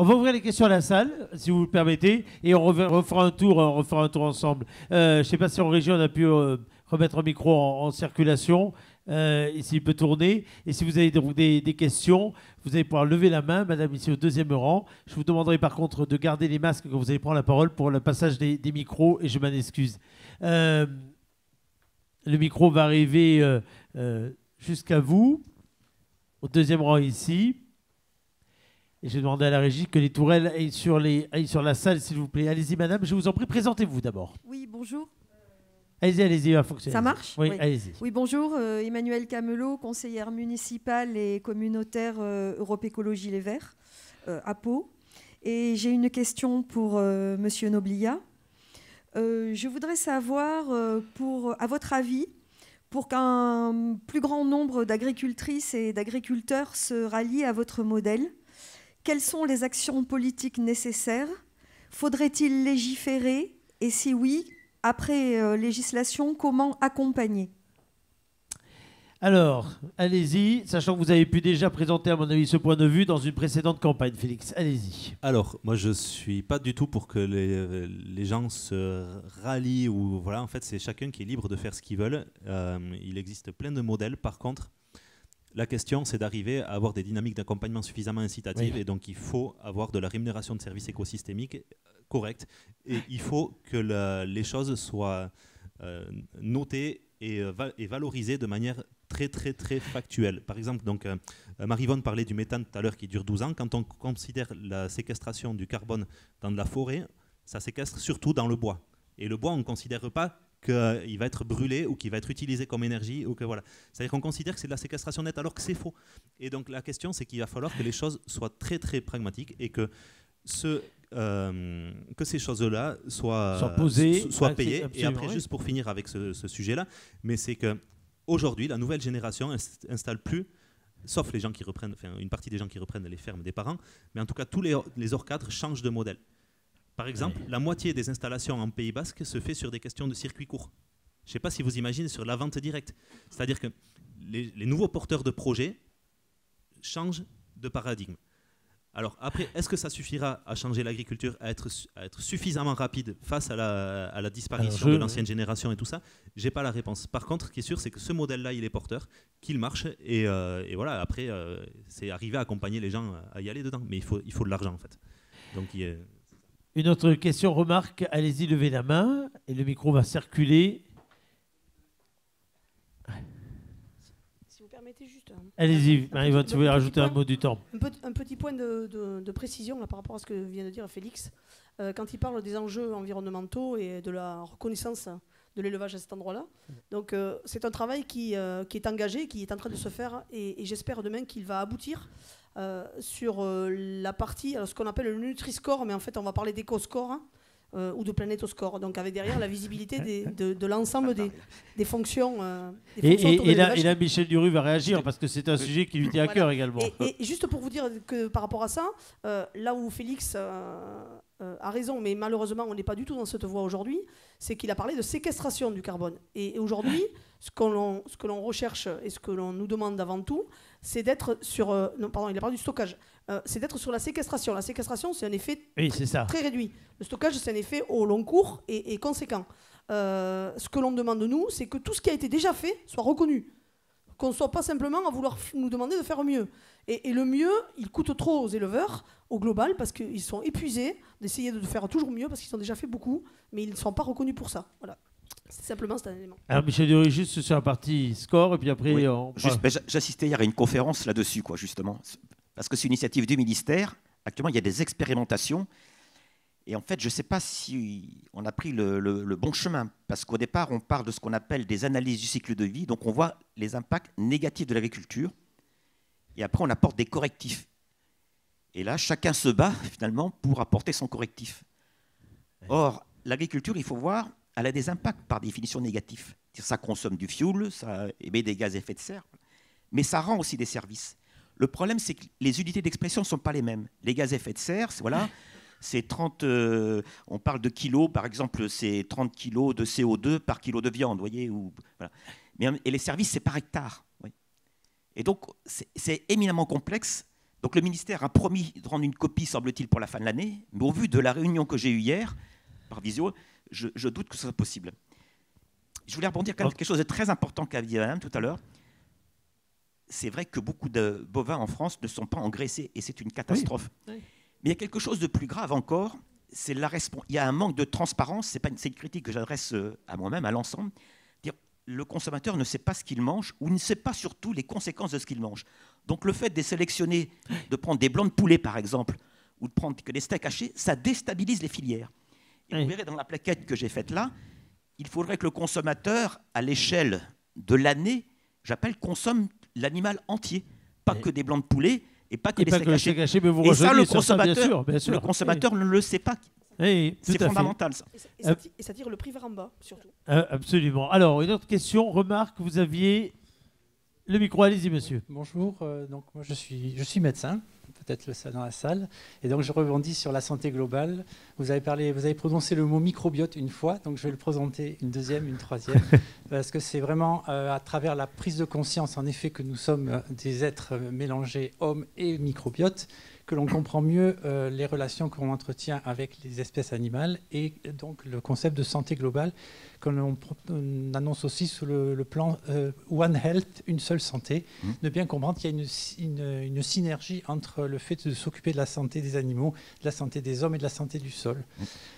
On va ouvrir les questions à la salle, si vous le permettez, et on refera un tour ensemble. Je ne sais pas si en région on a pu remettre un micro en circulation, et s'il peut tourner. Et si vous avez des questions, vous allez pouvoir lever la main, madame, ici au deuxième rang. Je vous demanderai par contre de garder les masques quand vous allez prendre la parole pour le passage des micros, et je m'en excuse. Le micro va arriver jusqu'à vous, au deuxième rang ici. Et je vais demander à la régie que les tourelles aillent sur la salle, s'il vous plaît. Allez-y, madame, je vous en prie, présentez-vous d'abord. Oui, bonjour. Allez-y, va fonctionner. Ça marche? Oui, allez-y. Oui, bonjour. Emmanuelle Camelot, conseillère municipale et communautaire Europe Écologie Les Verts, à Pau. Et j'ai une question pour Monsieur Noblia. Je voudrais savoir, à votre avis, pour qu'un plus grand nombre d'agricultrices et d'agriculteurs se rallient à votre modèle, quelles sont les actions politiques nécessaires? Faudrait-il légiférer? Et si oui, après législation, comment accompagner? Alors, allez-y, sachant que vous avez pu déjà présenter, à mon avis, ce point de vue dans une précédente campagne, Félix. Allez-y. Alors, moi, je ne suis pas du tout pour que les gens se rallient. Ou, voilà, en fait, c'est chacun qui est libre de faire ce qu'il veut. Il existe plein de modèles. Par contre, la question, c'est d'arriver à avoir des dynamiques d'accompagnement suffisamment incitatives. Oui. Et donc, il faut avoir de la rémunération de services écosystémiques correcte. Et il faut que les choses soient notées et valorisées de manière très factuelle. Par exemple, donc, Marie-Vonne parlait du méthane tout à l'heure qui dure 12 ans. Quand on considère la séquestration du carbone dans de la forêt, ça séquestre surtout dans le bois. Et le bois, on ne considère pas qu'il va être brûlé ou qu'il va être utilisé comme énergie. Ou que, voilà. C'est-à-dire qu'on considère que c'est de la séquestration nette alors que c'est faux. Et donc la question, c'est qu'il va falloir que les choses soient très pragmatiques et que ces choses-là soient posées, soient payées. Et après, juste pour finir avec ce sujet-là, mais c'est que aujourd'hui, la nouvelle génération installe plus, sauf les gens qui reprennent, enfin une partie des gens qui reprennent les fermes des parents, mais en tout cas tous les hors cadres changent de modèle. Par exemple, la moitié des installations en Pays Basque se fait sur des questions de circuit court. Je ne sais pas si vous imaginez sur la vente directe. C'est-à-dire que les nouveaux porteurs de projets changent de paradigme. Alors après, est-ce que ça suffira à changer l'agriculture, à être suffisamment rapide face à la disparition de l'ancienne génération et tout ça? J'ai pas la réponse. Par contre, ce qui est sûr, c'est que ce modèle-là, il est porteur, qu'il marche, et voilà, après, c'est arriver à accompagner les gens à y aller dedans. Mais il faut de l'argent, en fait. Donc, Une autre question, remarque, allez-y, levez la main, et le micro va circuler. Juste, allez-y, Marie-Vonne, si vous voulez rajouter un mot du temps. Un petit point de précision là, par rapport à ce que vient de dire Félix. Quand il parle des enjeux environnementaux et de la reconnaissance de l'élevage à cet endroit-là, donc c'est un travail qui est engagé, qui est en train de se faire, et j'espère demain qu'il va aboutir sur la partie, alors, ce qu'on appelle le Nutri-Score, mais en fait on va parler d'éco-score, hein, ou de planétoscore, donc avec derrière la visibilité de l'ensemble des fonctions. Et là, Michel Duru va réagir parce que c'est un sujet qui lui tient à cœur également. Et juste pour vous dire que par rapport à ça, là où Félix a raison, mais malheureusement on n'est pas du tout dans cette voie aujourd'hui, c'est qu'il a parlé de séquestration du carbone. Et aujourd'hui, ce que l'on recherche et ce que l'on nous demande avant tout, c'est d'être sur... non, pardon, il a parlé du stockage. C'est d'être sur la séquestration. La séquestration, c'est un effet très réduit. Le stockage, c'est un effet au long cours et conséquent. Ce que l'on demande de nous, c'est que tout ce qui a été déjà fait soit reconnu. Qu'on ne soit pas simplement à vouloir nous demander de faire mieux. Et le mieux, il coûte trop aux éleveurs, au global, parce qu'ils sont épuisés d'essayer de faire toujours mieux, parce qu'ils ont déjà fait beaucoup, mais ils ne sont pas reconnus pour ça. Voilà. C'est simplement cet élément. Alors Michel Dury, juste sur la partie score, et puis après... Oui. J'assistais hier à une conférence là-dessus, quoi, justement. Parce que c'est une initiative du ministère. Actuellement, il y a des expérimentations. Et en fait, je ne sais pas si on a pris le bon chemin. Parce qu'au départ, on parle de ce qu'on appelle des analyses du cycle de vie. Donc, on voit les impacts négatifs de l'agriculture. Et après, on apporte des correctifs. Et là, chacun se bat, finalement, pour apporter son correctif. Or, l'agriculture, il faut voir, elle a des impacts par définition négatifs. Ça consomme du fioul, ça émet des gaz à effet de serre. Mais ça rend aussi des services. Le problème, c'est que les unités d'expression ne sont pas les mêmes. Les gaz à effet de serre, voilà, c'est 30... on parle de kilos, par exemple, c'est 30 kilos de CO2 par kilo de viande, voyez, voilà. Et les services, c'est par hectare. Oui. Et donc, c'est éminemment complexe Donc le ministère a promis de rendre une copie, semble-t-il, pour la fin de l'année, mais au vu de la réunion que j'ai eue hier, par visio, je doute que ce soit possible. Je voulais rebondir quand même quelque chose de très important qu'a dit Madame tout à l'heure. C'est vrai que beaucoup de bovins en France ne sont pas engraissés, et c'est une catastrophe. Oui. Oui. Mais il y a quelque chose de plus grave encore, il y a un manque de transparence, c'est une critique que j'adresse à moi-même, à l'ensemble. Le consommateur ne sait pas ce qu'il mange ou ne sait pas surtout les conséquences de ce qu'il mange. Donc le fait de sélectionner, de prendre des blancs de poulet par exemple, ou de prendre que des steaks hachés, ça déstabilise les filières. Et vous verrez dans la plaquette que j'ai faite là, il faudrait que le consommateur, à l'échelle de l'année, consomme l'animal entier, pas que des blancs de poulet et pas que des steaks hachés. Et ça, le consommateur ne le sait pas. Oui, c'est fondamental, ça. Et ça tire le prix vers en bas, surtout. Absolument. Alors, une autre question, remarque, vous aviez le micro, allez-y, monsieur. Bonjour, donc moi je suis médecin, peut-être ça dans la salle, et donc je rebondis sur la santé globale. Vous avez prononcé le mot microbiote une fois, donc je vais le présenter une deuxième, une troisième, parce que c'est vraiment à travers la prise de conscience, en effet, que nous sommes des êtres mélangés, hommes et microbiote, que l'on comprend mieux les relations qu'on entretient avec les espèces animales et donc le concept de santé globale que l'on annonce aussi sous le plan One Health, une seule santé, de bien comprendre qu'il y a une synergie entre le fait de s'occuper de la santé des animaux, de la santé des hommes et de la santé du sol.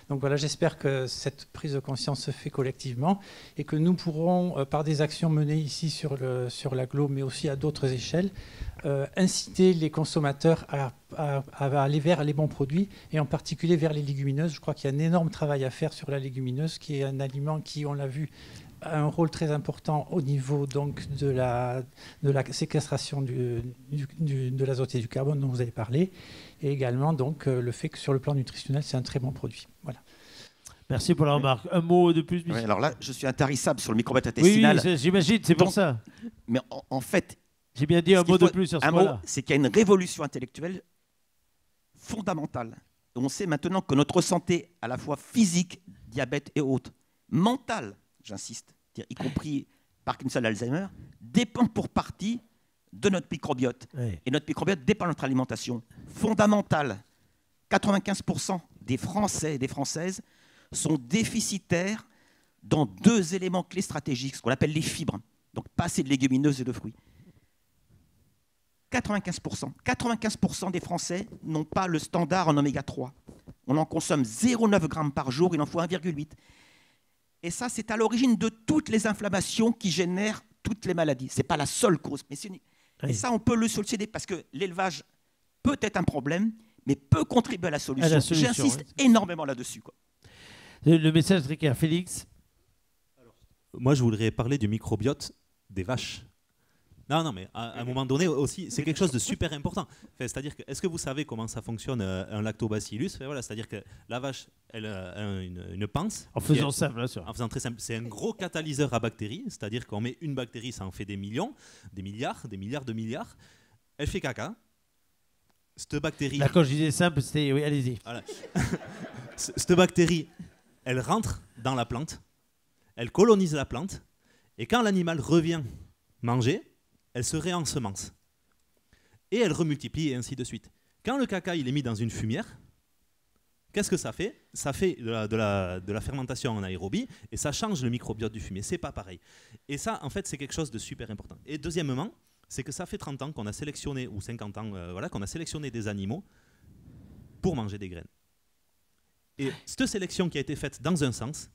Donc voilà, j'espère que cette prise de conscience se fait collectivement et que nous pourrons, par des actions menées ici sur l'agglo, mais aussi à d'autres échelles, inciter les consommateurs à aller vers les bons produits et en particulier vers les légumineuses. Je crois qu'il y a un énorme travail à faire sur la légumineuse qui est un aliment qui, on l'a vu, a un rôle très important au niveau donc, de la séquestration de l'azote et du carbone dont vous avez parlé et également donc, le fait que sur le plan nutritionnel, c'est un très bon produit. Voilà. Merci pour la remarque. Un mot de plus, oui, alors là, je suis intarissable sur le microbiote intestinal. Oui, j'imagine, c'est pour ça. Mais en fait, j'ai bien dit un mot de plus sur ce point-là. C'est qu'il y a une révolution intellectuelle fondamentale. On sait maintenant que notre santé, à la fois physique, diabète et autres, mentale, j'insiste, y compris Parkinson, Alzheimer, dépend pour partie de notre microbiote. Oui. Et notre microbiote dépend de notre alimentation. Fondamentale. 95% des Français et des Françaises sont déficitaires dans 2 éléments clés stratégiques, ce qu'on appelle les fibres. Donc pas assez de légumineuses et de fruits. 95% des Français n'ont pas le standard en oméga 3. On en consomme 0,9 grammes par jour, il en faut 1,8. Et ça, c'est à l'origine de toutes les inflammations qui génèrent toutes les maladies. Ce n'est pas la seule cause. Mais et ça, on peut le solutionner parce que l'élevage peut être un problème, mais peut contribuer à la solution. J'insiste énormément là-dessus, quoi. Le message très clair, Félix. Alors, moi, je voudrais parler du microbiote des vaches. Non, mais à un moment donné aussi, c'est quelque chose de super important. Enfin, c'est-à-dire que, est-ce que vous savez comment ça fonctionne un lactobacillus? Voilà, c'est-à-dire que la vache, elle a une panse. En faisant simple, bien sûr. En faisant très simple, c'est un gros catalyseur à bactéries, c'est-à-dire qu'on met une bactérie, ça en fait des millions, des milliards de milliards. Elle fait caca. Cette bactérie. Là, quand je disais simple, c'était. Oui, allez-y. Voilà. Cette bactérie, elle rentre dans la plante, elle colonise la plante, et quand l'animal revient manger, elle se réensemence. Et elle remultiplie et ainsi de suite. Quand le caca il est mis dans une fumière, qu'est-ce que ça fait? Ça fait de la fermentation en aérobie et ça change le microbiote du fumier. C'est pas pareil. Et ça, en fait, c'est quelque chose de super important. Et deuxièmement, c'est que ça fait 30 ans qu'on a sélectionné, ou 50 ans, qu'on a sélectionné des animaux pour manger des graines. Et cette sélection qui a été faite dans un sens,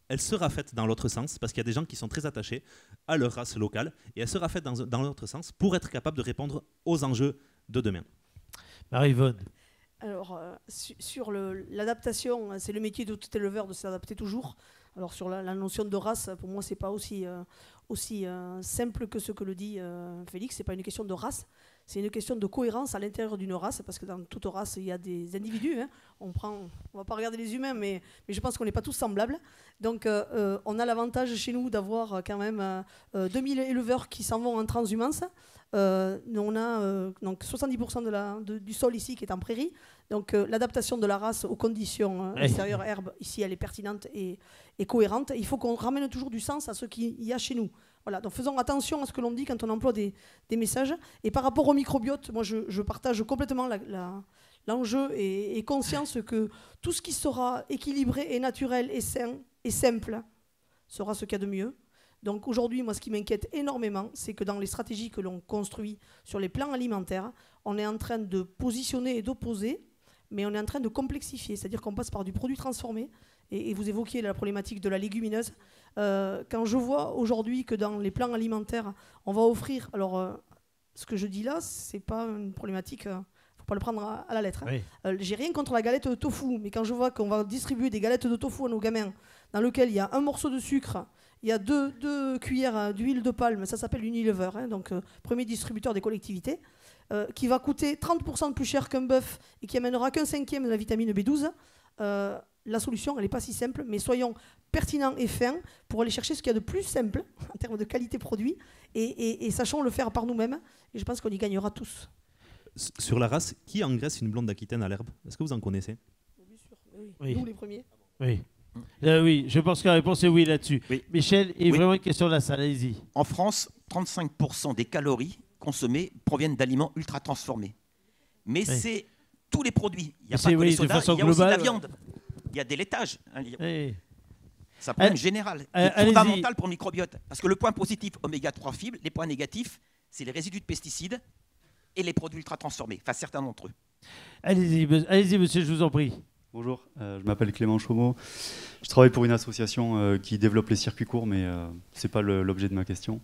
elle sera faite dans l'autre sens, parce qu'il y a des gens qui sont très attachés à leur race locale, et elle sera faite dans l'autre sens pour être capable de répondre aux enjeux de demain. Marie-Yvonne. Alors, sur l'adaptation, c'est le métier de tout éleveur de s'adapter toujours. Alors, sur la notion de race, pour moi, ce n'est pas aussi simple que ce que le dit Félix. Ce n'est pas une question de race, c'est une question de cohérence à l'intérieur d'une race, parce que dans toute race, il y a des individus. Hein. On ne va pas regarder les humains, mais je pense qu'on n'est pas tous semblables. Donc, on a l'avantage chez nous d'avoir quand même 2000 éleveurs qui s'en vont en transhumance. On a donc 70% du sol ici qui est en prairie. Donc l'adaptation de la race aux conditions extérieures herbes, ici, elle est pertinente et cohérente. Il faut qu'on ramène toujours du sens à ce qu'il y a chez nous. Voilà, donc faisons attention à ce que l'on dit quand on emploie des messages. Et par rapport au microbiote, moi je partage complètement l'enjeu et conscience que tout ce qui sera équilibré et naturel et sain et simple sera ce qu'il y a de mieux. Donc aujourd'hui, moi ce qui m'inquiète énormément, c'est que dans les stratégies que l'on construit sur les plans alimentaires, on est en train de positionner et d'opposer, mais on est en train de complexifier, c'est-à-dire qu'on passe par du produit transformé. Et vous évoquiez la problématique de la légumineuse. Quand je vois aujourd'hui que dans les plans alimentaires, on va offrir... Alors, ce que je dis là, c'est pas une problématique... Il ne faut pas le prendre à la lettre. Hein. Oui. J'ai rien contre la galette de tofu, mais quand je vois qu'on va distribuer des galettes de tofu à nos gamins, dans lesquelles il y a un morceau de sucre, il y a deux cuillères d'huile de palme, ça s'appelle Unilever, hein, donc premier distributeur des collectivités, qui va coûter 30% de plus cher qu'un bœuf et qui amènera qu'un cinquième de la vitamine B12, la solution, elle n'est pas si simple, mais soyons pertinents et fins pour aller chercher ce qu'il y a de plus simple en termes de qualité produit et sachons le faire par nous-mêmes. Et je pense qu'on y gagnera tous. Sur la race, qui engraisse une blonde d'Aquitaine à l'herbe? Est-ce que vous en connaissez? Bien sûr, oui. Nous les premiers. Oui. Oui, je pense que la réponse est oui là-dessus. Oui. Michel, et vraiment une question de la salle, allez-y. En France, 35% des calories consommées proviennent d'aliments ultra transformés. Mais c'est tous les produits. Il n'y a pas que les sodas, il y a aussi la viande. Il y a des laitages. Ça prend une générale. C'est fondamental pour le microbiote. Parce que le point positif, oméga 3 fibres, les points négatifs, c'est les résidus de pesticides et les produits ultra transformés. Enfin, certains d'entre eux. Allez-y, monsieur, je vous en prie. Bonjour, je m'appelle Clément Chaumeau. Je travaille pour une association qui développe les circuits courts, mais ce n'est pas l'objet de ma question.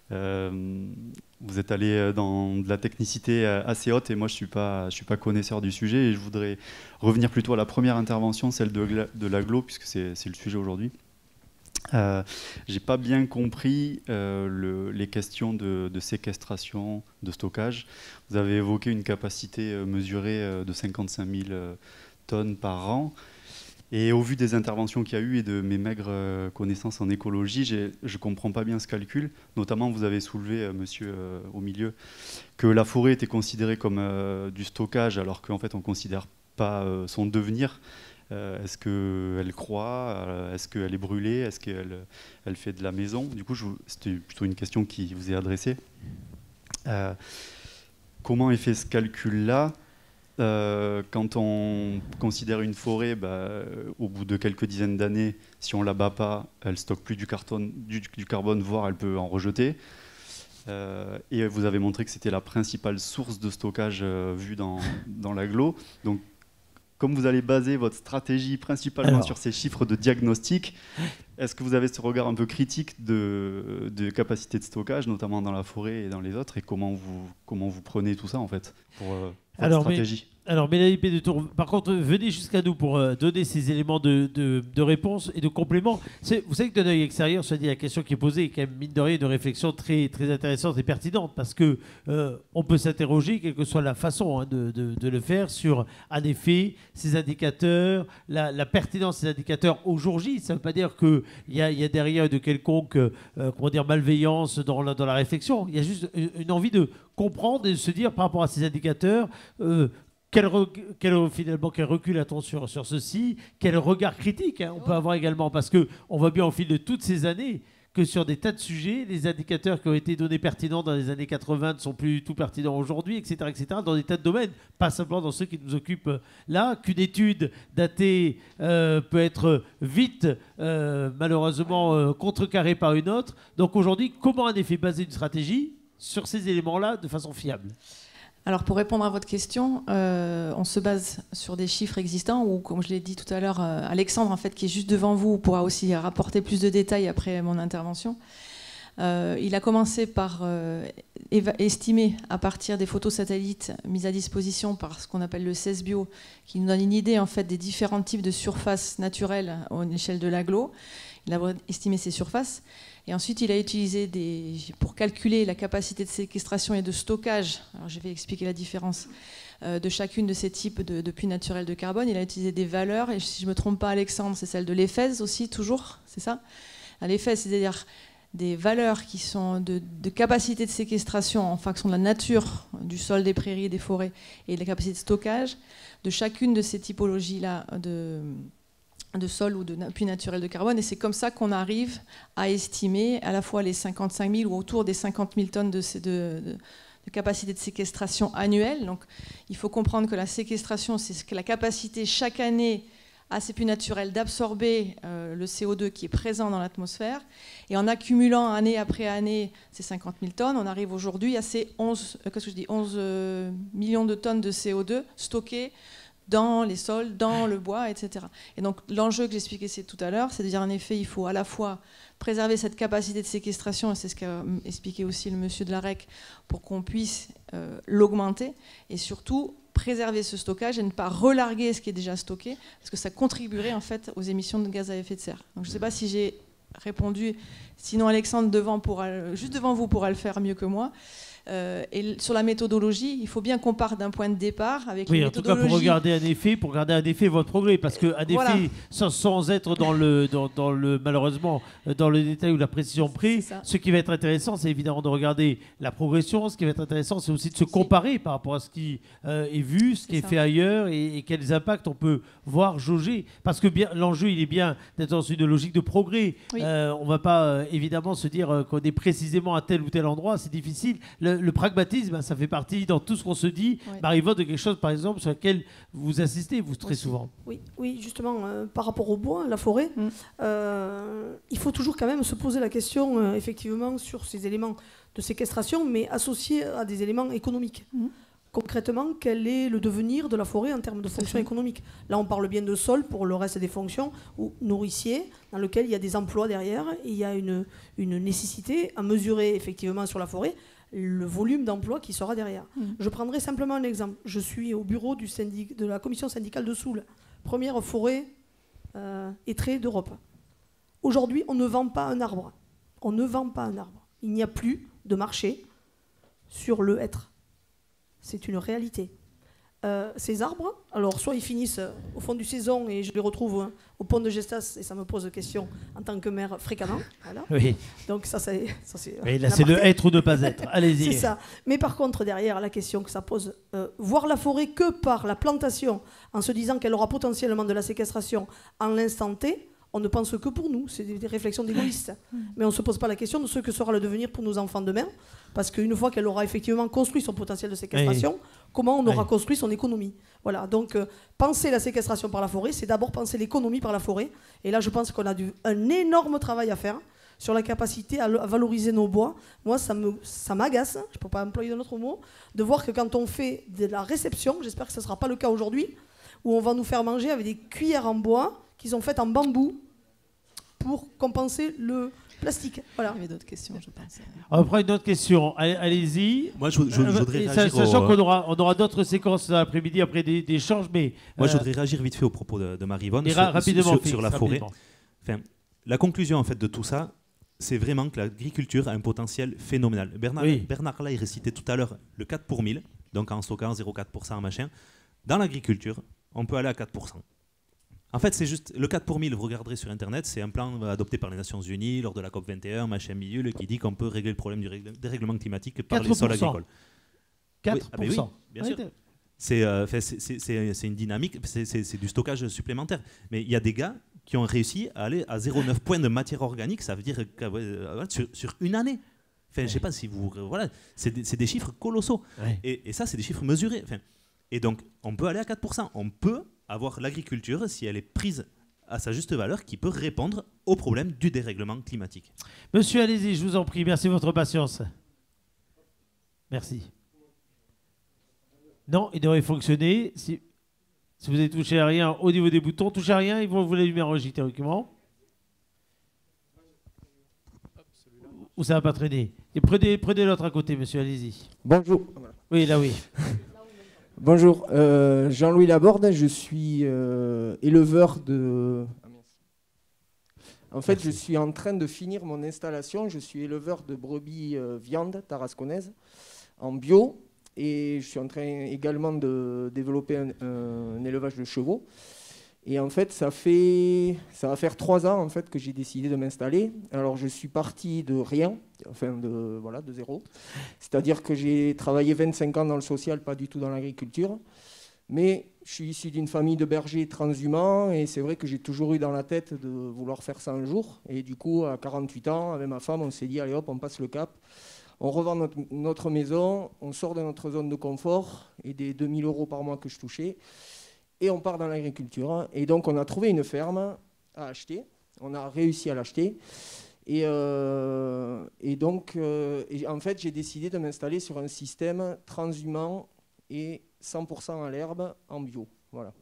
Vous êtes allé dans de la technicité assez haute et moi je suis pas connaisseur du sujet et je voudrais revenir plutôt à la première intervention, celle de l'aglo, puisque c'est le sujet aujourd'hui. J'ai pas bien compris les questions de séquestration, de stockage. Vous avez évoqué une capacité mesurée de 55 000 tonnes par an. Et au vu des interventions qu'il y a eu et de mes maigres connaissances en écologie, je ne comprends pas bien ce calcul. Notamment, vous avez soulevé, monsieur au milieu, que la forêt était considérée comme du stockage, alors qu'en fait, on ne considère pas son devenir. Est-ce qu'elle croît? Est-ce qu'elle est brûlée? Est-ce qu'elle fait de la maison? Du coup, c'était plutôt une question qui vous est adressée. Comment est fait ce calcul-là? Quand on considère une forêt, au bout de quelques dizaines d'années, si on ne la bat pas, elle ne stocke plus du carbone, voire elle peut en rejeter. Et vous avez montré que c'était la principale source de stockage vue dans l'agglo. Donc, comme vous allez baser votre stratégie principalement sur ces chiffres de diagnostic, est-ce que vous avez ce regard un peu critique de capacité de stockage, notamment dans la forêt et dans les autres, et comment vous prenez tout ça en fait pour votre stratégie? Alors, Mélanie Pédetour, par contre, venez jusqu'à nous pour donner ces éléments de réponse et de complément. Vous savez que d'un œil extérieur, ça dit la question qui est posée est quand même, mine de rien, une réflexion très, très intéressante et pertinente, parce que on peut s'interroger, quelle que soit la façon de le faire, sur, en effet, ces indicateurs, la pertinence de ces indicateurs au jour J. Ça ne veut pas dire qu'il y a derrière de quelconque malveillance dans la réflexion. Il y a juste une envie de comprendre et de se dire, par rapport à ces indicateurs, quel recul a-t-on sur ceci? Quel regard critique on peut avoir également? Parce qu'on voit bien au fil de toutes ces années que sur des tas de sujets, les indicateurs qui ont été donnés pertinents dans les années 80 ne sont plus tout pertinents aujourd'hui, etc., dans des tas de domaines, pas simplement dans ceux qui nous occupent là, qu'une étude datée peut être vite, malheureusement, contrecarrée par une autre. Donc aujourd'hui, comment en effet baser une stratégie sur ces éléments-là de façon fiable? Alors pour répondre à votre question, on se base sur des chiffres existants ou, comme je l'ai dit tout à l'heure, Alexandre, en fait, qui est juste devant vous, pourra aussi rapporter plus de détails après mon intervention. Il a commencé par estimer à partir des photos satellites mises à disposition par ce qu'on appelle le CESBio, qui nous donne une idée en fait des différents types de surfaces naturelles à l'échelle de l'agglo. Il a estimé ces surfaces. Et ensuite, il a utilisé pour calculer la capacité de séquestration et de stockage, alors je vais expliquer la différence de chacune de ces types de puits naturels de carbone. Il a utilisé des valeurs, et si je ne me trompe pas, Alexandre, c'est celle de l'EFES aussi, toujours, c'est ça? L'EFES, c'est-à-dire des valeurs qui sont de capacité de séquestration en fonction de la nature du sol, des prairies, des forêts et de la capacité de stockage de chacune de ces typologies-là de sol ou de puits naturels de carbone. Et c'est comme ça qu'on arrive à estimer à la fois les 55 000 ou autour des 50 000 tonnes de capacité de séquestration annuelle. Donc il faut comprendre que la séquestration, c'est la capacité chaque année à ces puits naturels d'absorber le CO2 qui est présent dans l'atmosphère. Et en accumulant année après année ces 50 000 tonnes, on arrive aujourd'hui à ces 11 millions de tonnes de CO2 stockées dans les sols, dans le bois, etc. Et donc l'enjeu que j'expliquais tout à l'heure, c'est de dire en effet, il faut à la fois préserver cette capacité de séquestration, et c'est ce qu'a expliqué aussi le monsieur de la REC, pour qu'on puisse l'augmenter, et surtout préserver ce stockage et ne pas relarguer ce qui est déjà stocké, parce que ça contribuerait en fait aux émissions de gaz à effet de serre. Donc je ne sais pas si j'ai répondu, sinon Alexandre juste devant vous pourra le faire mieux que moi. Et sur la méthodologie, il faut bien qu'on parte d'un point de départ avec une méthodologie. En tout cas, pour regarder un effet votre progrès, parce que un effet sans être dans le malheureusement dans le détail ou la précision près, ce qui va être intéressant, c'est évidemment de regarder la progression. Ce qui va être intéressant, c'est aussi de se comparer par rapport à ce qui est vu, ce qui est fait ailleurs, et quels impacts on peut voir jauger. Parce que l'enjeu, il est bien d'être dans une logique de progrès. On ne va pas évidemment se dire qu'on est précisément à tel ou tel endroit. C'est difficile. Le pragmatisme, ça fait partie dans tout ce qu'on se dit. Marie-Vonne, de quelque chose, par exemple, sur lequel vous assistez, vous, très souvent. Oui, justement, par rapport au bois, la forêt, il faut toujours quand même se poser la question, effectivement, sur ces éléments de séquestration, mais associés à des éléments économiques. Concrètement, quel est le devenir de la forêt en termes de fonctions économiques? Là, on parle bien de sol pour le reste des fonctions, ou nourricier, dans lequel il y a des emplois derrière, et il y a une nécessité à mesurer effectivement sur la forêt le volume d'emplois qui sera derrière. Je prendrai simplement un exemple. Je suis au bureau de la commission syndicale de Soule, première forêt hêtrée d'Europe. Aujourd'hui, on ne vend pas un arbre. On ne vend pas un arbre. Il n'y a plus de marché sur le hêtre. C'est une réalité. Ces arbres, alors soit ils finissent au fond du saison et je les retrouve au pont de Gestas et ça me pose question en tant que maire fréquemment. Voilà. Oui. Donc ça c'est. Oui, là c'est le être ou ne pas être. Allez-y. C'est ça. Mais par contre derrière la question que ça pose, voir la forêt que par la plantation, en se disant qu'elle aura potentiellement de la séquestration en l'instant T. On ne pense que pour nous, c'est des réflexions d'égoïstes. Mais on ne se pose pas la question de ce que sera le devenir pour nos enfants demain, parce qu'une fois qu'elle aura effectivement construit son potentiel de séquestration, comment on aura construit son économie. Voilà, donc penser la séquestration par la forêt, c'est d'abord penser l'économie par la forêt. Et là, je pense qu'on a un énorme travail à faire sur la capacité à valoriser nos bois. Moi, ça m'agace, je ne peux pas employer d'un autre mot, de voir que quand on fait de la réception, j'espère que ce ne sera pas le cas aujourd'hui, où on va nous faire manger avec des cuillères en bois qui sont faites en bambou, pour compenser le plastique. Voilà. Il y avait d'autres questions, je pense. On prend une autre question. Allez-y. Moi, je voudrais réagir. Sachant qu'on aura d'autres séquences l'après-midi après des échanges, mais moi, je voudrais réagir vite fait au propos de Marie-Vonne sur la forêt. Enfin, la conclusion en fait de tout ça, c'est vraiment que l'agriculture a un potentiel phénoménal. Bernard Lai récitait tout à l'heure le 4 pour 1000, donc en stockant 0,4% machin. Dans l'agriculture, on peut aller à 4%. En fait, c'est juste le 4 pour 1000, vous regarderez sur Internet, c'est un plan adopté par les Nations Unies lors de la COP21, machin bidule, qui dit qu'on peut régler le problème du dérèglement climatique par les sols agricoles. 4%. Oui, bien sûr. C'est une dynamique, c'est du stockage supplémentaire. Mais il y a des gars qui ont réussi à aller à 0,9 points de matière organique, ça veut dire sur une année. Enfin, je sais pas si vous... Voilà, c'est des chiffres colossaux. Ouais. Et ça, c'est des chiffres mesurés. Enfin, et donc, on peut aller à 4%. On peut avoir l'agriculture, si elle est prise à sa juste valeur, qui peut répondre au problème du dérèglement climatique. Monsieur, allez-y, je vous en prie. Merci de votre patience. Merci. Non, il devrait fonctionner. Si vous avez touché à rien au niveau des boutons, touchez à rien, ils vont vous l'allumer enregistrement. Ou ça ne va pas traîner. Et prenez l'autre à côté, monsieur, allez-y. Bonjour. Oui, là, oui. Bonjour, Jean-Louis Laborde, je suis éleveur de... En fait, je suis en train de finir mon installation. Je suis éleveur de brebis viande tarasconnaise en bio et je suis en train également de développer un élevage de chevaux. Et en fait, ça va faire 3 ans en fait, que j'ai décidé de m'installer. Alors, je suis parti de rien, enfin de zéro. C'est-à-dire que j'ai travaillé 25 ans dans le social, pas du tout dans l'agriculture. Mais je suis issu d'une famille de bergers transhumants et c'est vrai que j'ai toujours eu dans la tête de vouloir faire ça un jour. Et du coup, à 48 ans, avec ma femme, on s'est dit, allez hop, on passe le cap. On revend notre maison, on sort de notre zone de confort et des 2000 € par mois que je touchais. Et on part dans l'agriculture. Et donc, on a trouvé une ferme à acheter. On a réussi à l'acheter. Et donc, en fait, j'ai décidé de m'installer sur un système transhumant et 100% à l'herbe en bio. Voilà.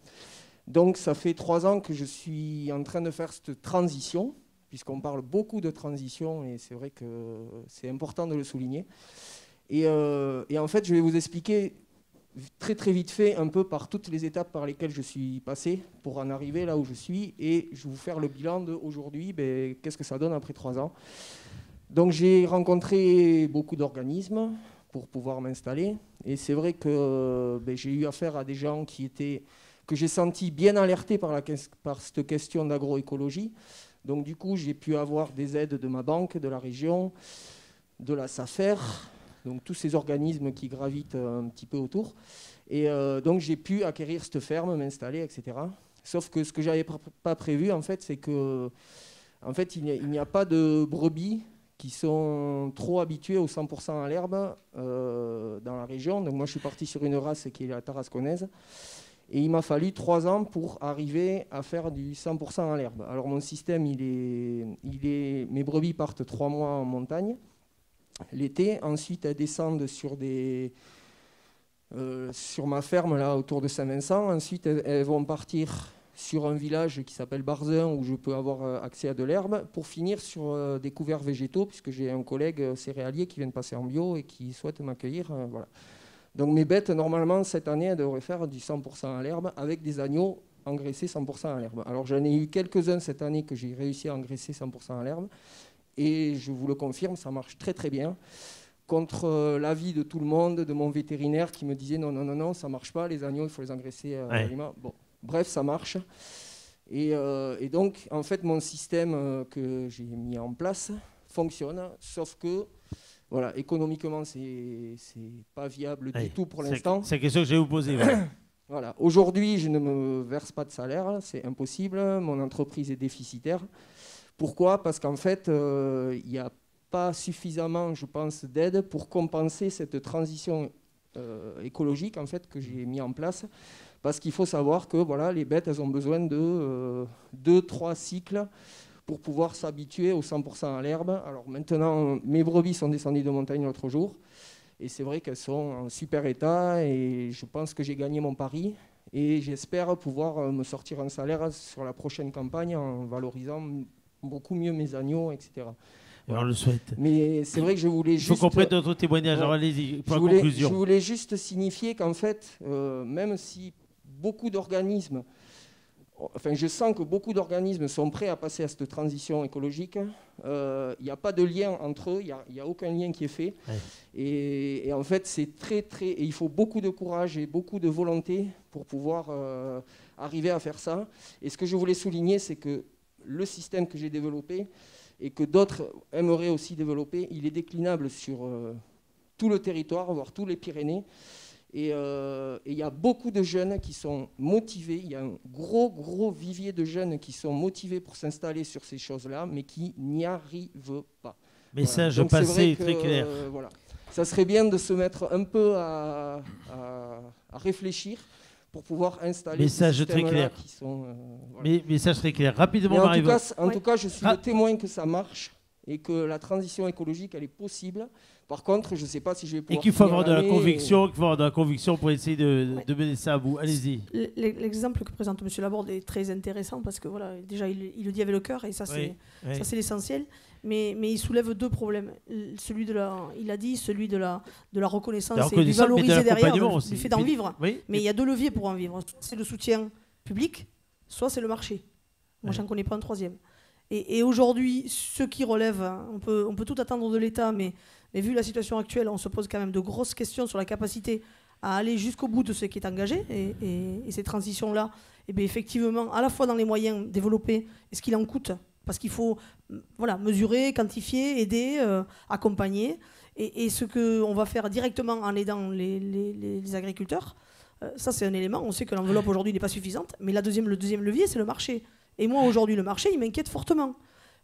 Donc, ça fait 3 ans que je suis en train de faire cette transition, puisqu'on parle beaucoup de transition, et c'est vrai que c'est important de le souligner. Et en fait, je vais vous expliquer très très vite fait un peu par toutes les étapes par lesquelles je suis passé pour en arriver là où je suis, et je vais vous faire le bilan d'aujourd'hui, qu'est-ce que ça donne après 3 ans. Donc j'ai rencontré beaucoup d'organismes pour pouvoir m'installer, et c'est vrai que j'ai eu affaire à des gens que j'ai senti bien alertés par cette question d'agroécologie. Donc du coup j'ai pu avoir des aides de ma banque, de la région, de la SAFER, donc tous ces organismes qui gravitent un petit peu autour. Et donc j'ai pu acquérir cette ferme, m'installer, etc. Sauf que ce que je n'avais pas prévu, en fait, c'est que il n'y a pas de brebis qui sont trop habituées au 100% à l'herbe dans la région. Donc moi je suis parti sur une race qui est la tarasconnaise. Et il m'a fallu 3 ans pour arriver à faire du 100% à l'herbe. Alors mon système, mes brebis partent 3 mois en montagne l'été, ensuite elles descendent sur ma ferme là autour de Saint-Vincent, ensuite elles vont partir sur un village qui s'appelle Barzun où je peux avoir accès à de l'herbe, pour finir sur des couverts végétaux, puisque j'ai un collègue céréalier qui vient de passer en bio et qui souhaite m'accueillir. Voilà. Donc mes bêtes, normalement, cette année, elles devraient faire du 100% à l'herbe avec des agneaux engraissés 100% à l'herbe. Alors j'en ai eu quelques-uns cette année que j'ai réussi à engraisser 100% à l'herbe. Et je vous le confirme, ça marche très très bien. Contre l'avis de tout le monde, de mon vétérinaire qui me disait non, ça marche pas, les agneaux, il faut les engraisser à l'aliment. Bon, bref, ça marche. Et donc, en fait, mon système que j'ai mis en place fonctionne, sauf que, voilà, économiquement, c'est pas viable du tout pour l'instant. C'est la question que je vais vous poser. Voilà. Voilà. Aujourd'hui, je ne me verse pas de salaire, c'est impossible. Mon entreprise est déficitaire. Pourquoi ? Parce qu'en fait, il n'y a pas suffisamment, je pense, d'aide pour compenser cette transition écologique en fait, que j'ai mis en place. Parce qu'il faut savoir que voilà, les bêtes, elles ont besoin de 2-3 cycles pour pouvoir s'habituer au 100% à l'herbe. Alors maintenant, mes brebis sont descendues de montagne l'autre jour. Et c'est vrai qu'elles sont en super état. Et je pense que j'ai gagné mon pari. Et j'espère pouvoir me sortir un salaire sur la prochaine campagne en valorisant beaucoup mieux mes agneaux, etc. Voilà. On le souhaite. Mais c'est vrai que je voulais juste... Il faut qu'on prenne d'autres témoignages. Alors allez-y, pour la conclusion. Je voulais juste signifier qu'en fait, même si beaucoup d'organismes... Enfin, je sens que beaucoup d'organismes sont prêts à passer à cette transition écologique. Il n'y a pas de lien entre eux, il n'y a aucun lien qui est fait. Ouais. Et en fait, c'est et il faut beaucoup de courage et beaucoup de volonté pour pouvoir arriver à faire ça. Et ce que je voulais souligner, c'est que le système que j'ai développé et que d'autres aimeraient aussi développer, il est déclinable sur tout le territoire, voire tous les Pyrénées. Et il y a beaucoup de jeunes qui sont motivés. Il y a un gros vivier de jeunes qui sont motivés pour s'installer sur ces choses-là, mais qui n'y arrivent pas. Message passé très clair. Voilà. Ça serait bien de se mettre un peu à réfléchir pour pouvoir installer message ces très clair. Qui sont, voilà. Mais message très clair. Rapidement, en tout cas, je suis le témoin que ça marche et que la transition écologique, elle est possible. Par contre, je ne sais pas si je vais pouvoir... Et qu'il faut avoir de la conviction, pour essayer de mener ça à bout. Allez-y. L'exemple que présente M. Laborde est très intéressant parce que voilà, déjà, il le dit avec le cœur et ça, c'est l'essentiel. Mais il soulève 2 problèmes. Il a dit celui de la reconnaissance et du valoriser derrière, du fait d'en vivre. Oui. Mais il y a 2 leviers pour en vivre. C'est le soutien public, soit c'est le marché. Moi, je n'en connais pas un 3e. Et aujourd'hui, ce qui relève, on peut tout attendre de l'État, mais vu la situation actuelle, on se pose quand même de grosses questions sur la capacité à aller jusqu'au bout de ce qui est engagé. Et ces transitions-là, eh bien, effectivement, à la fois dans les moyens développés et ce qu'il en coûte, parce qu'il faut mesurer, quantifier, aider, accompagner. Et ce qu'on va faire directement en aidant les agriculteurs, ça c'est un élément. On sait que l'enveloppe aujourd'hui n'est pas suffisante, mais le deuxième levier, c'est le marché. Et moi aujourd'hui, le marché, il m'inquiète fortement.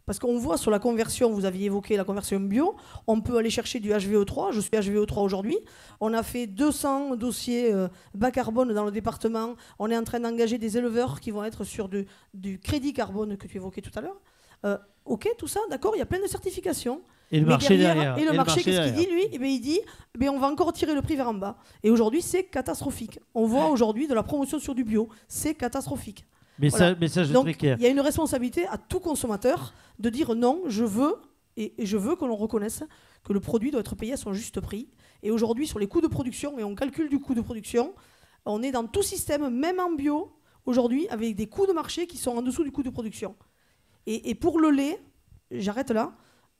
Parce qu'on voit sur la conversion, vous aviez évoqué la conversion bio, on peut aller chercher du HVE3. Je suis HVE3 aujourd'hui. On a fait 200 dossiers bas carbone dans le département. On est en train d'engager des éleveurs qui vont être sur du crédit carbone que tu évoquais tout à l'heure. Ok, tout ça, d'accord, il y a plein de certifications. Et le marché derrière. Et le marché, qu'est-ce qu'il dit, lui? Il dit, on va encore tirer le prix vers en bas. Et aujourd'hui, c'est catastrophique. On voit aujourd'hui de la promotion sur du bio. C'est catastrophique. Message Donc, très clair. il y a une responsabilité à tout consommateur de dire non, je veux, et je veux que l'on reconnaisse que le produit doit être payé à son juste prix. Et aujourd'hui, sur les coûts de production, et on calcule du coût de production, on est dans tout système, même en bio, aujourd'hui, avec des coûts de marché qui sont en dessous du coût de production. Et pour le lait, j'arrête là,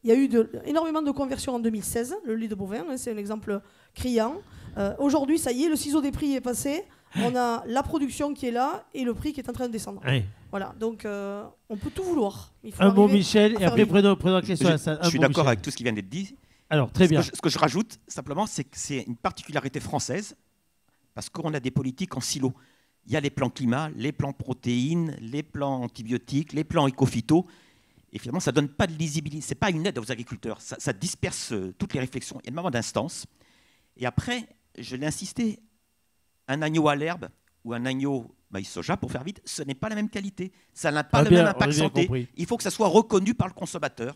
il y a eu énormément de conversions en 2016, le lait de bovin, c'est un exemple criant. Aujourd'hui, ça y est, le ciseau des prix est passé. On a la production qui est là et le prix qui est en train de descendre. Oui. Voilà, donc on peut tout vouloir. Il faut un bon Michel, et après prenons la question à la salle. Je suis d'accord avec tout ce qui vient d'être dit. Alors, très bien. Ce que je rajoute, simplement, c'est que c'est une particularité française, parce qu'on a des politiques en silo. Il y a les plans climat, les plans protéines, les plans antibiotiques, les plans éco-phyto. Et finalement, ça ne donne pas de lisibilité. Ce n'est pas une aide aux agriculteurs. Ça disperse toutes les réflexions. Il y a énormément d'instances. Et après, je l'ai insisté, un agneau à l'herbe ou un agneau maïs soja, pour faire vite, ce n'est pas la même qualité. Ça n'a pas le même impact santé. Compris. Il faut que ça soit reconnu par le consommateur.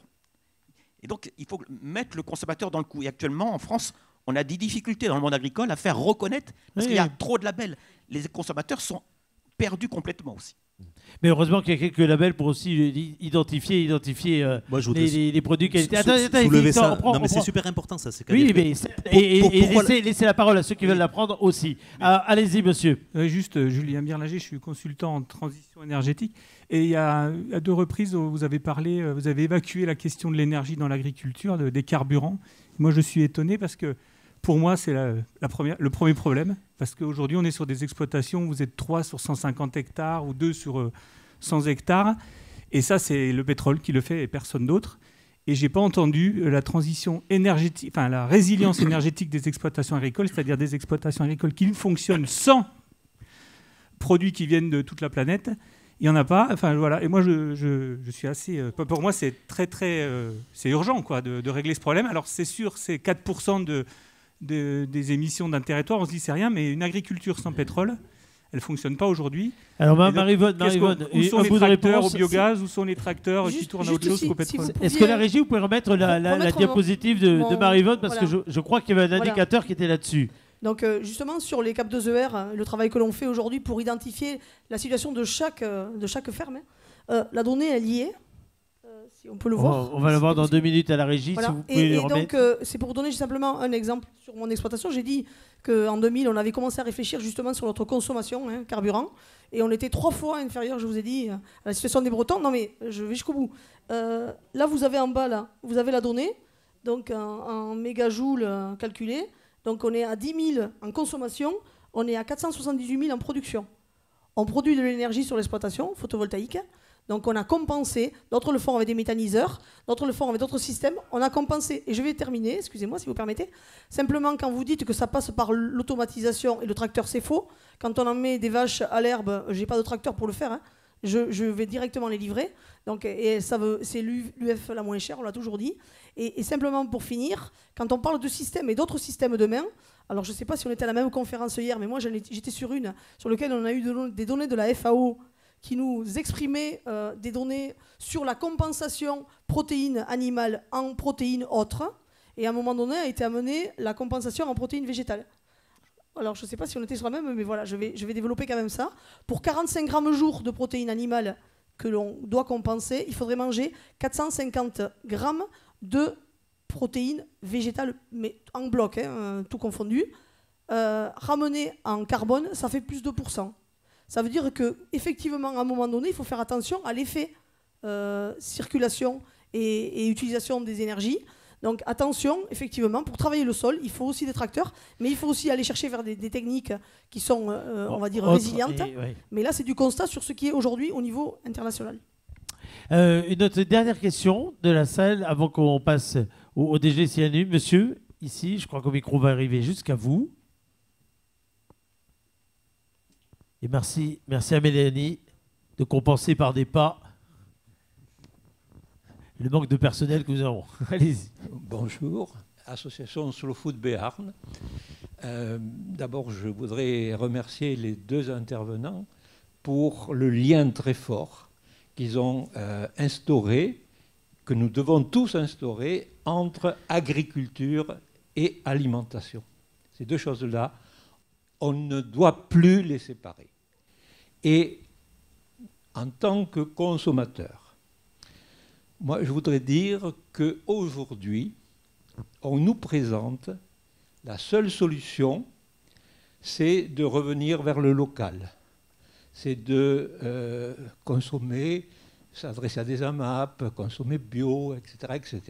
Et donc, il faut mettre le consommateur dans le coup. Et actuellement, en France, on a des difficultés dans le monde agricole à faire reconnaître, parce qu'il y a trop de labels. Les consommateurs sont perdus complètement aussi. Mais heureusement qu'il y a quelques labels pour aussi identifier Moi, je les produits qualité. Soulever ça. Non, mais c'est super important, ça. Oui, mais laissez la parole à ceux qui veulent la prendre aussi. Allez-y, monsieur. Juste, Julien Birlinger, je suis consultant en transition énergétique. Et il y a à 2 reprises, vous avez parlé, vous avez évacué la question de l'énergie dans l'agriculture, des carburants. Moi, je suis étonné parce que pour moi, c'est le premier problème, parce qu'aujourd'hui, on est sur des exploitations où vous êtes 3 sur 150 hectares ou 2 sur 100 hectares. Et ça, c'est le pétrole qui le fait et personne d'autre. Et je n'ai pas entendu la transition énergétique, enfin la résilience énergétique des exploitations agricoles, c'est-à-dire des exploitations agricoles qui fonctionnent sans produits qui viennent de toute la planète. Il n'y en a pas. Enfin, voilà. Et moi, je suis assez... pour moi, c'est c'est urgent quoi, de régler ce problème. Alors, c'est sûr, c'est 4% des émissions d'un territoire, on se dit c'est rien, mais une agriculture sans pétrole, elle ne fonctionne pas aujourd'hui. Alors Marie-Vonne, où sont les tracteurs au biogaz, où sont les tracteurs qui tournent à autre chose qu'au pétrole? Est-ce que la régie, vous pouvez remettre la diapositive de Marie-Vonne, parce que je crois qu'il y avait un indicateur qui était là-dessus. Donc justement, sur les CAP 2ER, le travail que l'on fait aujourd'hui pour identifier la situation de chaque ferme, la donnée, elle y est. Si on peut le voir. On va le voir dans 2 minutes à la régie, voilà. Si vous pouvez le remettre. Donc, c'est pour donner simplement un exemple sur mon exploitation. J'ai dit qu'en 2000, on avait commencé à réfléchir justement sur notre consommation carburant. Et on était 3 fois inférieur, je vous ai dit, à la situation des Bretons. Non, mais je vais jusqu'au bout. Là, vous avez en bas, là, vous avez la donnée. Donc, en mégajoules calculés. Donc, on est à 10 000 en consommation. On est à 478 000 en production. On produit de l'énergie sur l'exploitation photovoltaïque. Donc on a compensé, d'autres le font avec des méthaniseurs, d'autres le font avec d'autres systèmes, on a compensé. Et je vais terminer, excusez-moi si vous permettez, simplement quand vous dites que ça passe par l'automatisation et le tracteur, c'est faux. Quand on en met des vaches à l'herbe, j'ai pas de tracteur pour le faire, hein. Je vais directement les livrer. Donc, et c'est l'UF la moins chère, on l'a toujours dit. Et simplement pour finir, quand on parle de système et d'autres systèmes demain, alors je ne sais pas si on était à la même conférence hier, mais moi j'étais sur une sur laquelle on a eu des données de la FAO qui nous exprimait des données sur la compensation protéines animales en protéines autres. Et à un moment donné, a été amenée la compensation en protéines végétales. Alors, je ne sais pas si on était sur la même, mais voilà, je vais développer quand même ça. Pour 45 grammes jour de protéines animales que l'on doit compenser, il faudrait manger 450 grammes de protéines végétales, mais en bloc, hein, tout confondu. Ramené en carbone, ça fait plus de %. Ça veut dire qu'effectivement, à un moment donné, il faut faire attention à l'effet circulation et utilisation des énergies. Donc attention, effectivement, pour travailler le sol, il faut aussi des tracteurs, mais il faut aussi aller chercher vers des techniques qui sont, on va dire, résilientes. Mais là, c'est du constat sur ce qui est aujourd'hui au niveau international. Une autre dernière question de la salle avant qu'on passe au DG CNU. Monsieur, ici, je crois que le micro va arriver jusqu'à vous. Et merci à Mélanie de compenser par des pas le manque de personnel que nous avons. Allez-y. Bonjour, association Slow Food Béarn. D'abord, je voudrais remercier les deux intervenants pour le lien très fort qu'ils ont instauré, que nous devons tous instaurer entre agriculture et alimentation. Ces deux choses-là, on ne doit plus les séparer. Et en tant que consommateur, moi je voudrais dire qu'aujourd'hui, on nous présente la seule solution, c'est de revenir vers le local. C'est de consommer, s'adresser à des AMAP, consommer bio, etc., etc.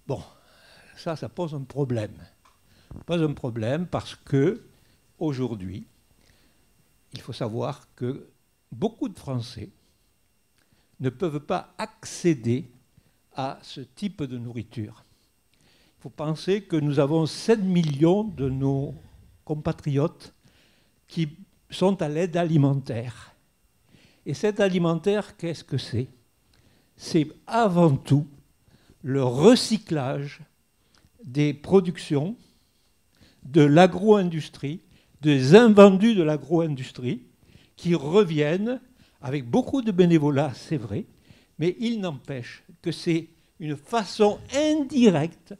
Bon, ça pose un problème. Ça pose un problème parce que aujourd'hui, il faut savoir que beaucoup de Français ne peuvent pas accéder à ce type de nourriture. Il faut penser que nous avons 7 millions de nos compatriotes qui sont à l'aide alimentaire. Et cette alimentaire, qu'est-ce que c'est? C'est avant tout le recyclage des productions de l'agro-industrie, des invendus de l'agro-industrie, qui reviennent avec beaucoup de bénévolat, c'est vrai, mais il n'empêche que c'est une façon indirecte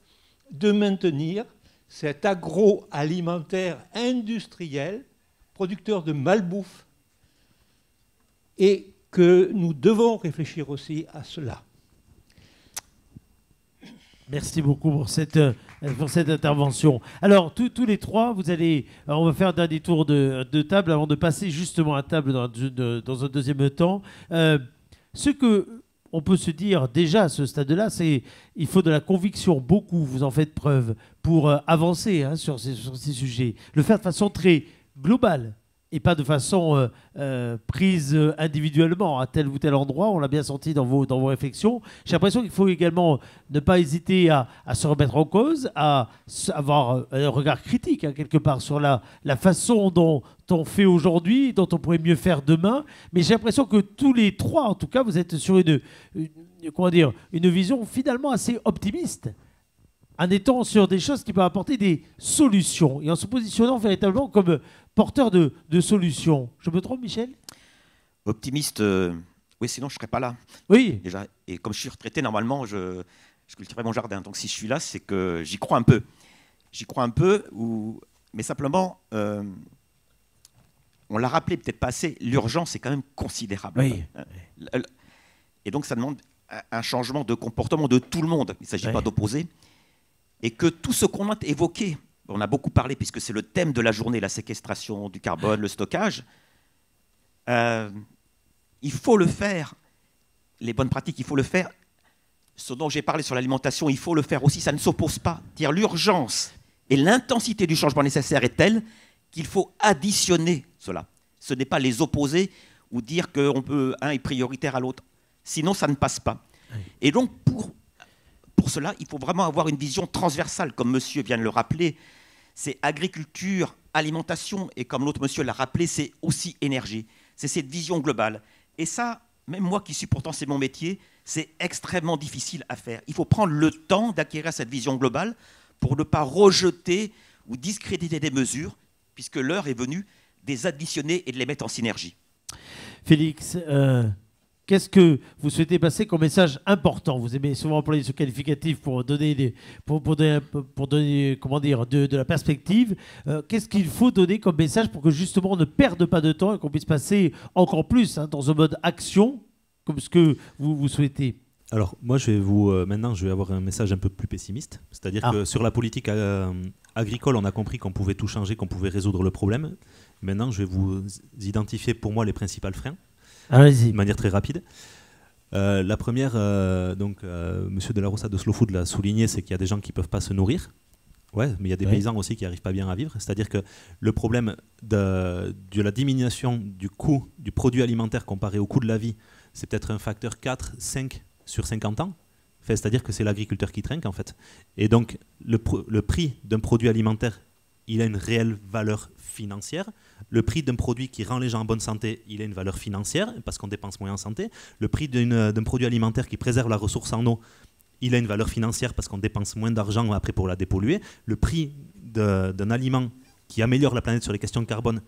de maintenir cet agroalimentaire industriel, producteur de malbouffe, et que nous devons réfléchir aussi à cela. Merci beaucoup pour cette intervention. Alors, tous les trois, on va faire un dernier tour de table avant de passer justement à table dans un deuxième temps. Ce que on peut se dire déjà à ce stade-là, c'est qu'il faut de la conviction. Beaucoup, vous en faites preuve pour avancer sur ces sujets. Le faire de façon très globale et pas de façon prise individuellement à tel ou tel endroit. On l'a bien senti dans vos réflexions. J'ai l'impression qu'il faut également ne pas hésiter à se remettre en cause, à avoir un regard critique quelque part sur la façon dont on fait aujourd'hui, dont on pourrait mieux faire demain. Mais j'ai l'impression que tous les trois, en tout cas, vous êtes sur une vision finalement assez optimiste, en étant sur des choses qui peuvent apporter des solutions et en se positionnant véritablement comme porteur de solutions. Je me trompe, Michel? Optimiste, oui, sinon je ne serais pas là. Oui. Déjà, et comme je suis retraité, normalement, je cultiverais mon jardin. Donc si je suis là, c'est que j'y crois un peu. J'y crois un peu, mais simplement, on l'a rappelé peut-être pas assez, l'urgence est quand même considérable. Oui. Et donc ça demande un changement de comportement de tout le monde. Il ne s'agit pas d'opposer. Et que tout ce qu'on a évoqué, on a beaucoup parlé, puisque c'est le thème de la journée, la séquestration du carbone, le stockage, il faut le faire. Les bonnes pratiques, il faut le faire. Ce dont j'ai parlé sur l'alimentation, il faut le faire aussi, ça ne s'oppose pas. Dire l'urgence et l'intensité du changement nécessaire est telle qu'il faut additionner cela. Ce n'est pas les opposer ou dire qu'un est prioritaire à l'autre. Sinon, ça ne passe pas. Et donc, pour cela, il faut vraiment avoir une vision transversale, comme monsieur vient de le rappeler. C'est agriculture, alimentation, et comme l'autre monsieur l'a rappelé, c'est aussi énergie. C'est cette vision globale. Et ça, même moi qui suis pourtant, c'est mon métier, c'est extrêmement difficile à faire. Il faut prendre le temps d'acquérir cette vision globale pour ne pas rejeter ou discréditer des mesures, puisque l'heure est venue de les additionner et de les mettre en synergie. Félix, qu'est-ce que vous souhaitez passer comme message important? Vous aimez souvent employer ce qualificatif pour donner, comment dire, de la perspective. Qu'est-ce qu'il faut donner comme message pour que justement on ne perde pas de temps et qu'on puisse passer encore plus dans un mode action comme ce que vous souhaitez? Alors moi maintenant je vais avoir un message un peu plus pessimiste, c'est-à-dire que sur la politique agricole on a compris qu'on pouvait tout changer, qu'on pouvait résoudre le problème. Maintenant je vais vous identifier pour moi les principaux freins. Allez-y. De manière très rapide. La première, Monsieur de la Rosa de Slow Food l'a souligné, c'est qu'il y a des gens qui ne peuvent pas se nourrir. Ouais, mais il y a des paysans aussi qui n'arrivent pas bien à vivre. C'est-à-dire que le problème de la diminution du coût du produit alimentaire comparé au coût de la vie, c'est peut-être un facteur 4, 5 sur 50 ans. Enfin, c'est-à-dire que c'est l'agriculteur qui trinque en fait. Et donc le prix d'un produit alimentaire, il a une réelle valeur financière. Le prix d'un produit qui rend les gens en bonne santé, il a une valeur financière parce qu'on dépense moins en santé. Le prix d'un produit alimentaire qui préserve la ressource en eau, il a une valeur financière parce qu'on dépense moins d'argent après pour la dépolluer. Le prix d'un aliment qui améliore la planète sur les questions de carbone,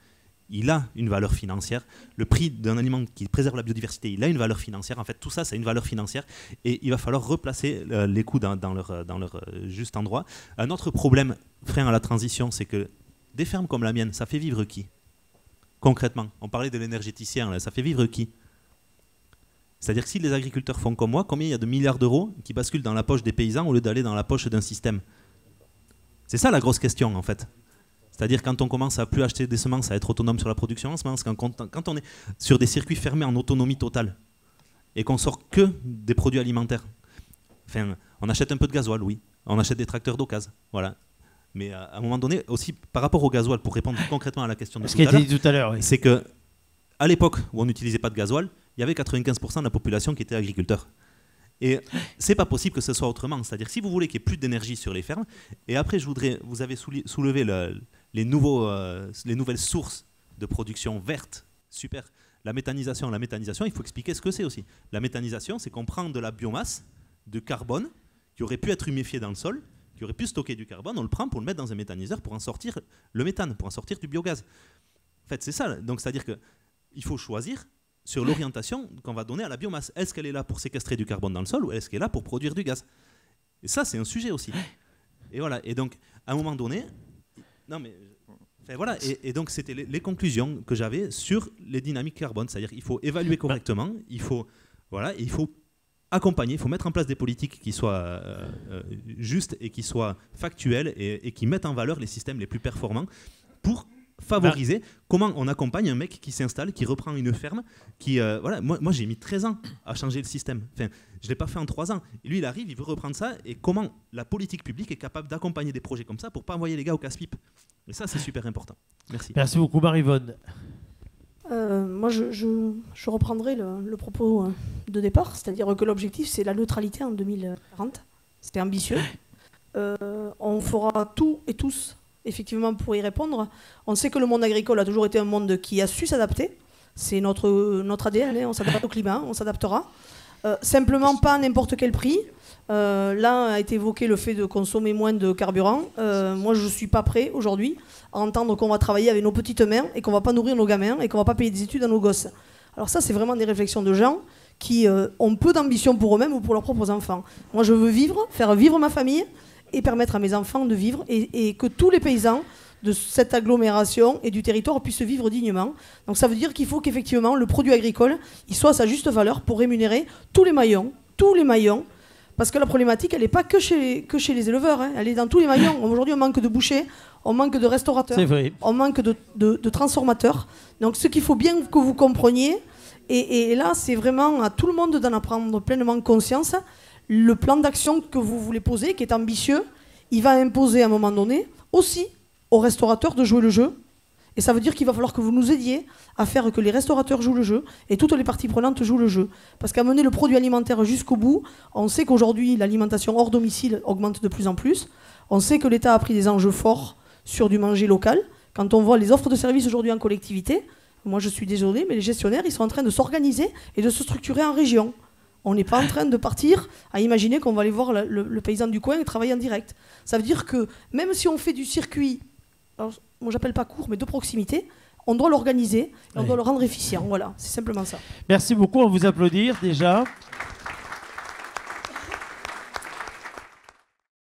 il a une valeur financière. Le prix d'un aliment qui préserve la biodiversité, il a une valeur financière. En fait, tout ça, c'est une valeur financière. Et il va falloir replacer les coûts dans leur juste endroit. Un autre problème, frein à la transition, c'est que des fermes comme la mienne, ça fait vivre qui? Concrètement, on parlait de l'énergéticien, là, ça fait vivre qui? C'est-à-dire que si les agriculteurs font comme moi, combien il y a de milliards d'euros qui basculent dans la poche des paysans au lieu d'aller dans la poche d'un système? C'est ça la grosse question en fait. C'est-à-dire quand on commence à plus acheter des semences, à être autonome sur la production en semences, quand on est sur des circuits fermés en autonomie totale et qu'on sort que des produits alimentaires, enfin, on achète un peu de gasoil, oui, on achète des tracteurs d'occasion, voilà. Mais à un moment donné, aussi par rapport au gasoil, pour répondre concrètement à la question de tout à l'heure, oui. C'est que à l'époque où on n'utilisait pas de gasoil, il y avait 95% de la population qui était agriculteur. Et c'est pas possible que ce soit autrement. C'est-à-dire si vous voulez qu'il n'y ait plus d'énergie sur les fermes, et après vous avez soulevé les nouvelles sources de production verte, super. La méthanisation, il faut expliquer ce que c'est aussi. La méthanisation, c'est qu'on prend de la biomasse, de carbone, qui aurait pu être humifiée dans le sol, qui aurait pu stocker du carbone, on le prend pour le mettre dans un méthaniseur pour en sortir le méthane, pour en sortir du biogaz. En fait, c'est ça. Donc, c'est-à-dire qu'il faut choisir sur l'orientation qu'on va donner à la biomasse. Est-ce qu'elle est là pour séquestrer du carbone dans le sol ou est-ce qu'elle est là pour produire du gaz? Et ça, c'est un sujet aussi. Et voilà. Et donc, à un moment donné, non mais, enfin, voilà. Et donc, c'était les conclusions que j'avais sur les dynamiques carbone. C'est-à-dire qu'il faut évaluer correctement, il faut accompagner, il faut mettre en place des politiques qui soient justes et qui soient factuelles et qui mettent en valeur les systèmes les plus performants pour favoriser comment on accompagne un mec qui s'installe, qui reprend une ferme, qui voilà. Moi j'ai mis 13 ans à changer le système. Enfin, je l'ai pas fait en 3 ans. Et lui il arrive, il veut reprendre ça et comment la politique publique est capable d'accompagner des projets comme ça pour pas envoyer les gars au casse-pipe. Et ça c'est super important. Merci. Merci beaucoup Marie-Vonne. Moi je reprendrai le propos de départ, c'est-à-dire que l'objectif c'est la neutralité en 2040. C'était ambitieux. On fera tout et tous effectivement pour y répondre. On sait que le monde agricole a toujours été un monde qui a su s'adapter. C'est notre ADN, hein. On s'adapte au climat, on s'adaptera. Simplement pas à n'importe quel prix. Là a été évoqué le fait de consommer moins de carburant. Moi je ne suis pas prêt aujourd'hui à entendre qu'on va travailler avec nos petites mains et qu'on ne va pas nourrir nos gamins et qu'on ne va pas payer des études à nos gosses. Alors ça c'est vraiment des réflexions de gens qui ont peu d'ambition pour eux-mêmes ou pour leurs propres enfants. Moi je veux vivre, faire vivre ma famille et permettre à mes enfants de vivre et que tous les paysans de cette agglomération et du territoire puissent vivre dignement. Donc ça veut dire qu'il faut qu'effectivement le produit agricole il soit à sa juste valeur pour rémunérer tous les maillons, parce que la problématique elle n'est pas que chez les éleveurs, hein. Elle est dans tous les maillons. Aujourd'hui on manque de bouchers, on manque de restaurateurs, on manque de transformateurs. Donc ce qu'il faut bien que vous compreniez, et là c'est vraiment à tout le monde d'en prendre pleinement conscience. Le plan d'action que vous voulez poser, qui est ambitieux, il va imposer à un moment donné aussi aux restaurateurs de jouer le jeu. Et ça veut dire qu'il va falloir que vous nous aidiez à faire que les restaurateurs jouent le jeu et toutes les parties prenantes jouent le jeu. Parce qu'à mener le produit alimentaire jusqu'au bout, on sait qu'aujourd'hui, l'alimentation hors domicile augmente de plus en plus. On sait que l'État a pris des enjeux forts sur du manger local. Quand on voit les offres de services aujourd'hui en collectivité, moi je suis désolée, mais les gestionnaires, ils sont en train de s'organiser et de se structurer en région. On n'est pas en train de partir à imaginer qu'on va aller voir le paysan du coin et travailler en direct. Ça veut dire que même si on fait du circuit, alors, moi j'appelle pas court, mais de proximité, on doit l'organiser et on doit le rendre efficient. Voilà, c'est simplement ça. Merci beaucoup, on vous applaudir déjà.